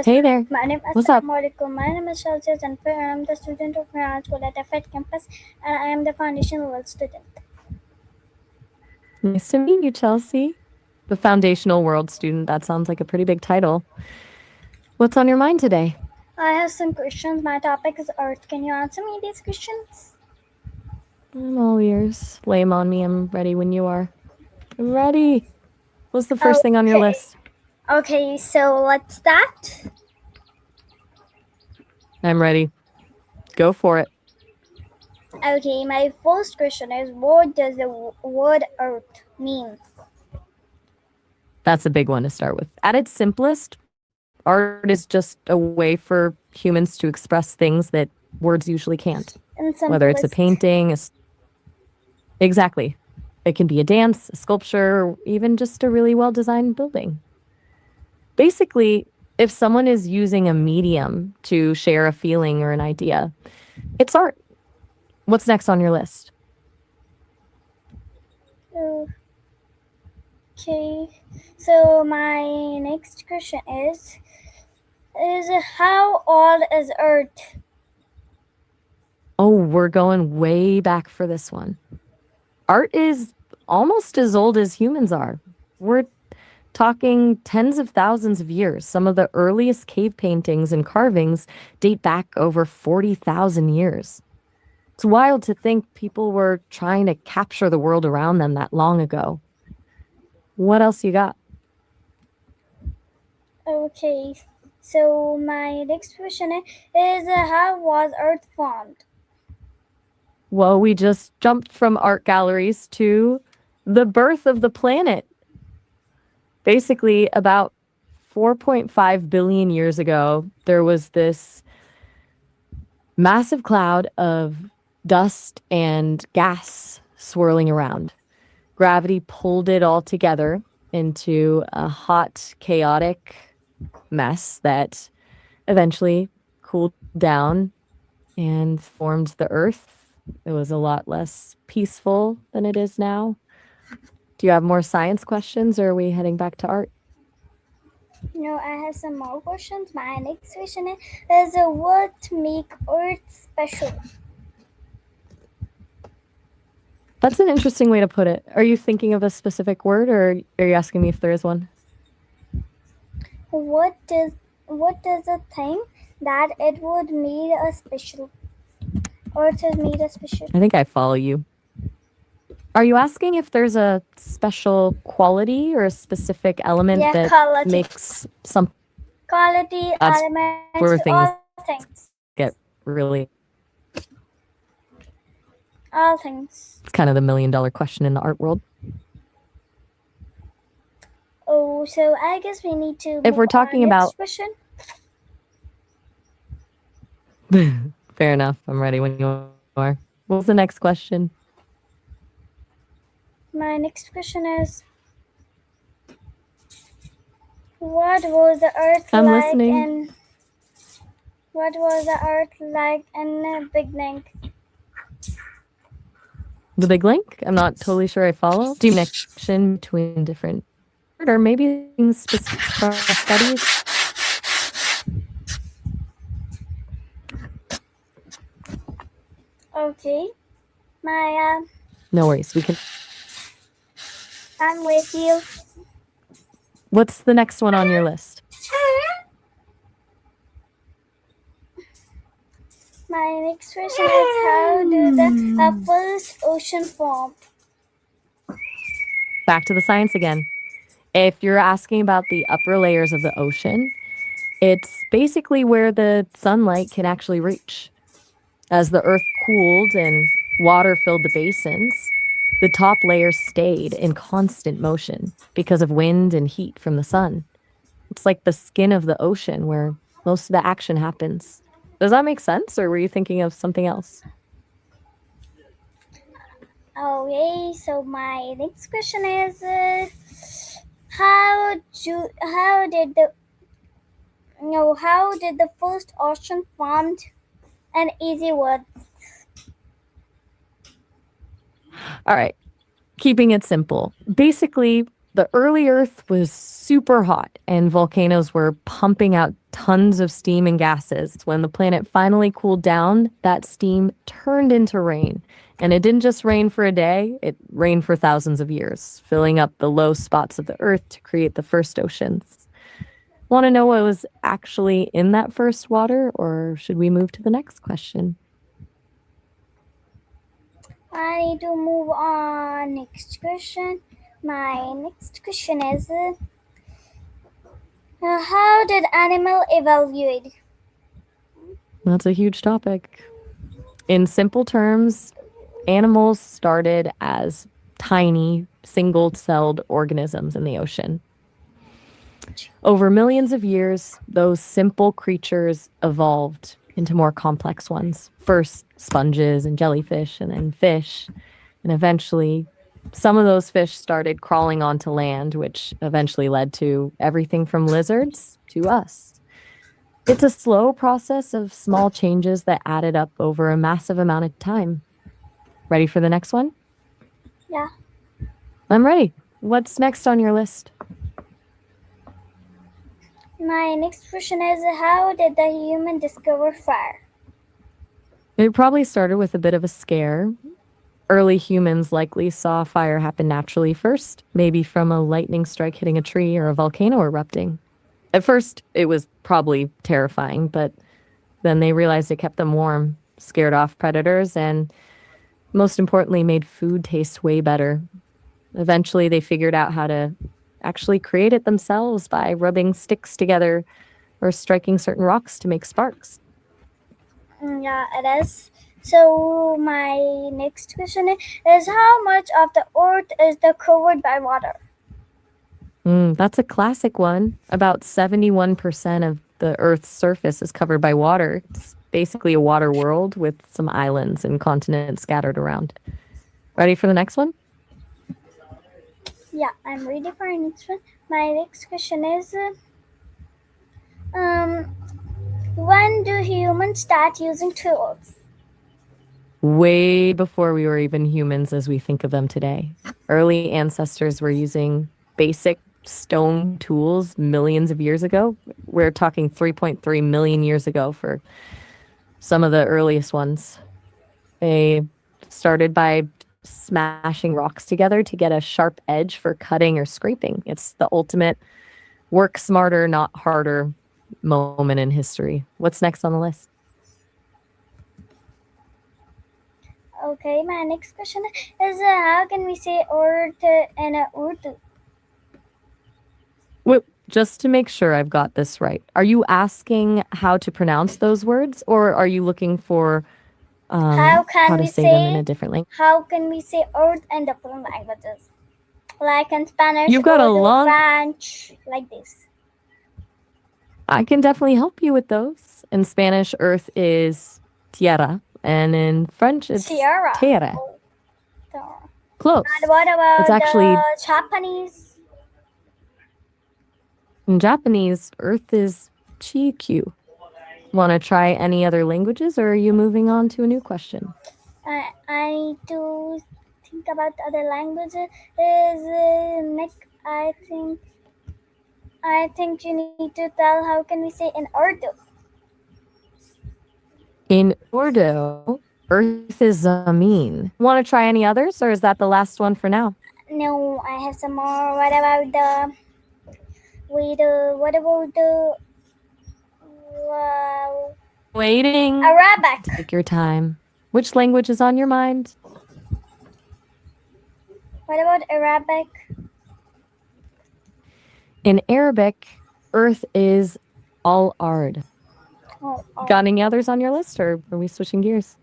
Hey there. My name What's up? Assalamu alaikum. My name is Shalja Zanfir and I am the student of Miraj School at FED campus and I am the foundation world student. Nice to meet you, Chelsea. The foundational world student. That sounds like a pretty big title. What's on your mind today? I have some questions. My topic is Earth. Can you answer me these questions? I'm all ears. Blame on me. I'm ready when you are. I'm ready. What's the first thing on your Okay. list? Okay, so let's start. I'm ready. Go for it. Okay, my first question is what does the word Earth mean? That's a big one to start with. At its simplest, art is just a way for humans to express things that words usually can't. In Whether it's a simplest. painting, exactly. It can be a dance, a sculpture, or even just a really well designed building. Basically, if someone is using a medium to share a feeling or an idea, it's art. What's next on your list? Okay, so my next question is how old is Earth? Oh, we're going way back for this one. Art is almost as old as humans are. We're talking tens of thousands of years. Some of the earliest cave paintings and carvings date back over 40,000 years. It's wild to think people were trying to capture the world around them that long ago. What else you got? Okay, so my next question is how was Earth formed? Well, we just jumped from art galleries to the birth of the planet. Basically, about 4.5 billion years ago, there was this massive cloud of dust and gas swirling around. Gravity pulled it all together into a hot, chaotic mess that eventually cooled down and formed the Earth. It was a lot less peaceful than it is now. Do you have more science questions or are we heading back to art? No, I have some more questions. My next question is what make Earth special? That's an interesting way to put it. Are you thinking of a specific word or are you asking me if there is one? What is what is the thing that it would make a special? Earth is made a special. I think I follow you. Are you asking if there's a special quality or a specific element Yeah, that quality, makes some quality that's elements, where all things things, get really all things. it's kind of the $1 million question in the art world. Oh, so I guess we need to If move we're on. talking Next about question. fair enough, I'm ready when you are. What's the next question? My next question is what was the Earth I'm like listening. in what was the Earth like in the beginning? The big link? I'm not totally sure I follow. Do you mean connection between different or maybe things specific to our studies? Okay, Maya, No worries. We can. I'm with you. What's the next one on your list? My next question is how do the first ocean form? Back to the science again. If you're asking about the upper layers of the ocean, it's basically where the sunlight can actually reach. As the earth cooled and water filled the basins, the top layer stayed in constant motion because of wind and heat from the sun. It's like the skin of the ocean where most of the action happens. Does that make sense, or were you thinking of something else? Okay, so my next question is how did the how did the first ocean formed? An easy word. All right, keeping it simple. Basically, The early Earth was super hot, and volcanoes were pumping out tons of steam and gases. When the planet finally cooled down, that steam turned into rain. And it didn't just rain for a day, it rained for thousands of years, filling up the low spots of the Earth to create the first oceans. Want to know what was actually in that first water, or should we move to the next question? I need to move on. Next question. My next question is how did animal evaluate? That's a huge topic. In simple terms, animals started as tiny, single celled organisms in the ocean. Over millions of years, those simple creatures evolved into more complex ones. First, sponges and jellyfish, and then fish. And eventually, some of those fish started crawling onto land, which eventually led to everything from lizards to us. It's a slow process of small changes that added up over a massive amount of time. Ready for the next one? Yeah. I'm ready. What's next on your list? My next question is how did the human discover fire? It probably started with a bit of a scare. Early humans likely saw fire happen naturally first, maybe from a lightning strike hitting a tree or a volcano erupting. At first, it was probably terrifying, but then they realized it kept them warm, scared off predators, and most importantly, made food taste way better. Eventually, they figured out how to actually create it themselves by rubbing sticks together or striking certain rocks to make sparks. Yeah, it is. So my next question is how much of the earth is the covered by water? That's a classic one. About 71% of the Earth's surface is covered by water. It's basically a water world with some islands and continents scattered around. Ready for the next one? Yeah, I'm ready for our next one. My next question is um, when do humans start using tools? Way before we were even humans as we think of them today. Early ancestors were using basic stone tools millions of years ago. We're talking 3.3 million years ago for some of the earliest ones. They started by smashing rocks together to get a sharp edge for cutting or scraping. It's the ultimate work smarter, not harder moment in history. What's next on the list? Okay, my next question is how can we say earth in Urdu? Wait, just to make sure I've got this right, are you asking how to pronounce those words, or are you looking for How can how to we say them in a say different language? how can we say earth in different languages? Like in Spanish, You've got a Urdu, long. French, like this. I can definitely help you with those. In Spanish, Earth is tierra, and in French, it's Sierra. terre. Oh, so- Close. And what about It's actually the Japanese? in Japanese, Earth is chikyu. Want to try any other languages, or are you moving on to a new question? I need to think about other languages. Is Nick? I think you need to tell how can we say in Urdu. In Urdu, Earth is Zamin. Want to try any others, or is that the last one for now? No, I have some more. What about the? Wait, what about the? Wow, Waiting. Arabic. Take your time. Which language is on your mind? What about Arabic? In Arabic, Earth is al-ard. Oh, Got any others on your list, or are we switching gears?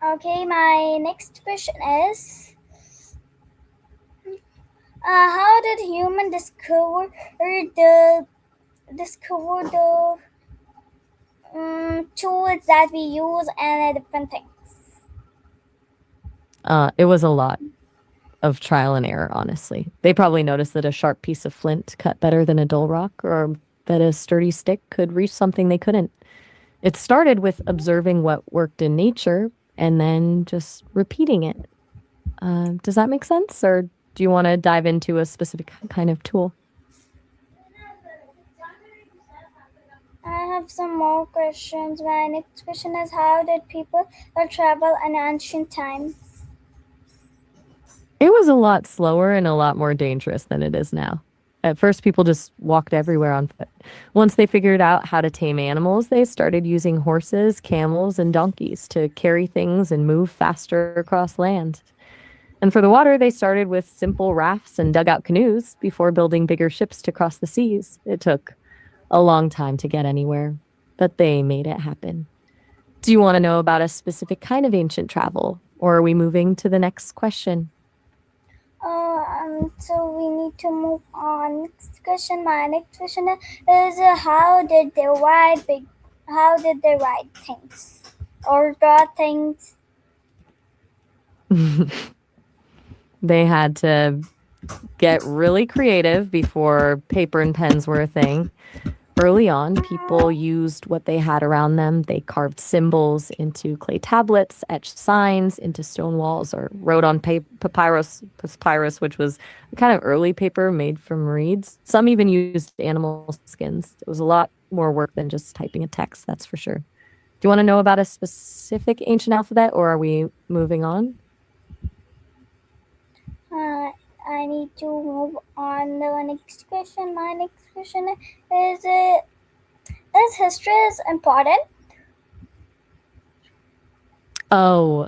Okay, my next question is how did human discover the tools that we use and different things? It was a lot of trial and error, honestly. They probably noticed that a sharp piece of flint cut better than a dull rock, or that a sturdy stick could reach something they couldn't. It started with observing what worked in nature and then just repeating it. Does that make sense? Or do you want to dive into a specific kind of tool? I have some more questions. My next question is how did people travel in ancient times? It was a lot slower and a lot more dangerous than it is now. At first, people just walked everywhere on foot. Once they figured out how to tame animals, they started using horses, camels, and donkeys to carry things and move faster across land. And for the water, they started with simple rafts and dugout canoes before building bigger ships to cross the seas. It took a long time to get anywhere, but they made it happen. Do you want to know about a specific kind of ancient travel, or are we moving to the next question? So we need to move on. Next question. My next question is how did they ride big? How did they ride things or draw things? They had to get really creative before paper and pens were a thing. Early on, people used what they had around them. They carved symbols into clay tablets, etched signs into stone walls, or wrote on papyrus, which was a kind of early paper made from reeds. Some even used animal skins. It was a lot more work than just typing a text, that's for sure. Do you want to know about a specific ancient alphabet, or are we moving on? Uh, I need to move on. The next question. My next question is history is important? Oh,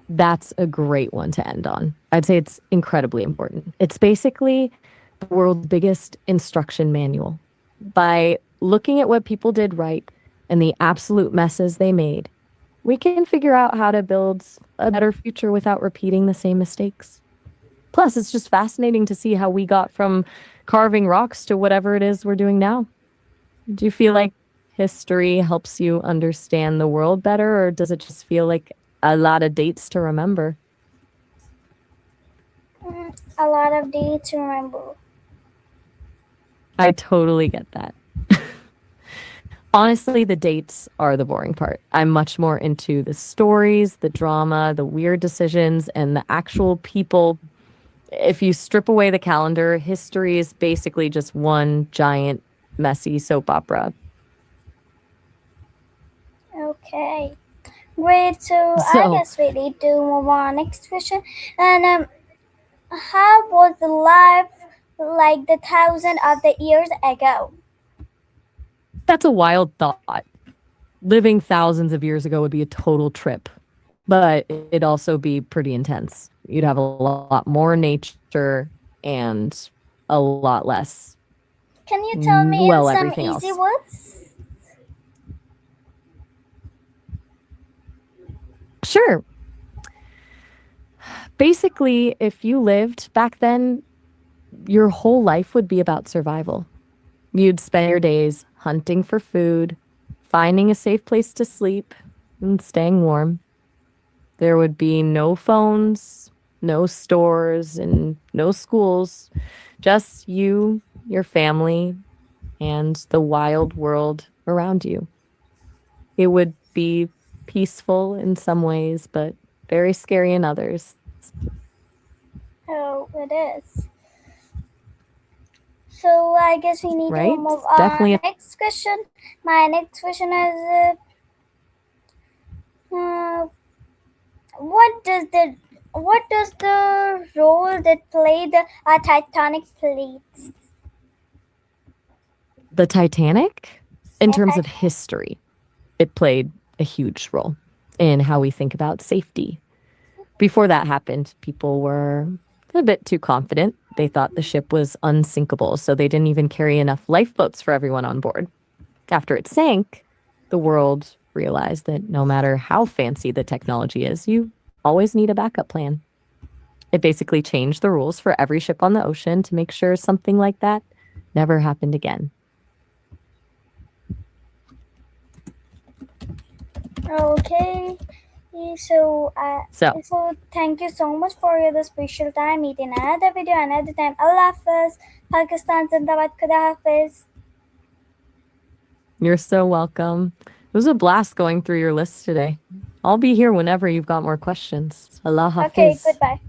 that's a great one to end on. I'd say it's incredibly important. It's basically the world's biggest instruction manual. By looking at what people did right and the absolute messes they made, we can figure out how to build a better future without repeating the same mistakes. Plus, it's just fascinating to see how we got from carving rocks to whatever it is we're doing now. Do you feel like history helps you understand the world better, or does it just feel like a lot of dates to remember? A lot of dates to remember. I totally get that. Honestly, the dates are the boring part. I'm much more into the stories, the drama, the weird decisions, and the actual people. If you strip away the calendar, history is basically just one giant, messy soap opera. Okay. Great. So I So guess we need to move on. Next question. And how was the life like the thousand of the years ago? that's a wild thought. Living thousands of years ago would be a total trip, but it'd also be pretty intense. You'd have a lot more nature and a lot less, Can you tell me in well, some everything easy else. words? Sure. Basically, if you lived back then, your whole life would be about survival. You'd spend your days hunting for food, finding a safe place to sleep, and staying warm. There would be no phones, no stores, and no schools. Just you, your family, and the wild world around you. It would be peaceful in some ways, but very scary in others, Oh, it is. So I guess we need to right? move It's on. definitely Next question. My next question is, uh, what does the role that play the tectonic plates? the Titanic in Yeah, terms of history. It played a huge role in how we think about safety. Before that happened, people were a bit too confident. They thought the ship was unsinkable, so they didn't even carry enough lifeboats for everyone on board. After it sank, the world realized that no matter how fancy the technology is, you always need a backup plan. It basically changed the rules for every ship on the ocean to make sure something like that never happened again. okay. So, So, so thank you so much for your special time. Meet in another video another time. Allah Hafiz. Pakistan Zindabad. Khuda Hafiz. you're so welcome. It was a blast going through your list today. I'll be here whenever you've got more questions. Allah Okay, Hafiz. goodbye.